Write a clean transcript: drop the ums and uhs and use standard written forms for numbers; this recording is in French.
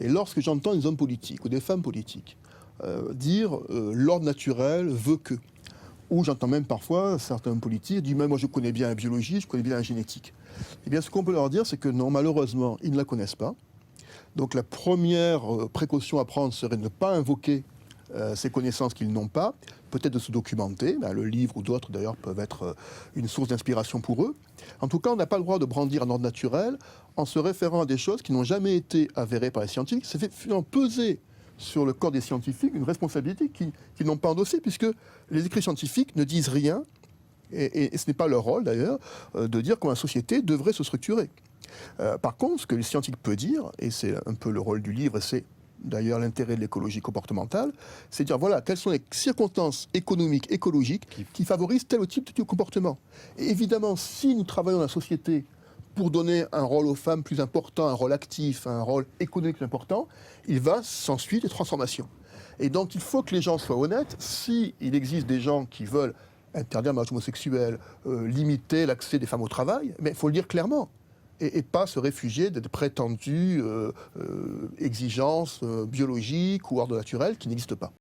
Et lorsque j'entends des hommes politiques ou des femmes politiques dire l'ordre naturel veut que, ou j'entends même parfois certains hommes politiques dire mais moi je connais bien la biologie, je connais bien la génétique. Eh bien ce qu'on peut leur dire c'est que non, malheureusement ils ne la connaissent pas. Donc la première précaution à prendre serait de ne pas invoquer ces connaissances qu'ils n'ont pas, peut-être de se documenter, le livre ou d'autres d'ailleurs peuvent être une source d'inspiration pour eux. En tout cas, on n'a pas le droit de brandir un ordre naturel en se référant à des choses qui n'ont jamais été avérées par les scientifiques. Ça fait finalement peser sur le corps des scientifiques une responsabilité qu'ils n'ont pas endossée, puisque les écrits scientifiques ne disent rien, et ce n'est pas leur rôle d'ailleurs, de dire comment la société devrait se structurer. Par contre, ce que le scientifique peut dire, et c'est un peu le rôle du livre, et c'est d'ailleurs l'intérêt de l'écologie comportementale, c'est de dire voilà, quelles sont les circonstances économiques, écologiques qui favorisent tel ou tel type de comportement. Et évidemment, si nous travaillons dans la société pour donner un rôle aux femmes plus important, un rôle actif, un rôle économique plus important, il va s'ensuivre des transformations. Et donc il faut que les gens soient honnêtes. S'il existe des gens qui veulent interdire le mariage homosexuel, limiter l'accès des femmes au travail, mais il faut le dire clairement. Et pas se réfugier de prétendues exigences biologiques ou ordre naturel qui n'existent pas.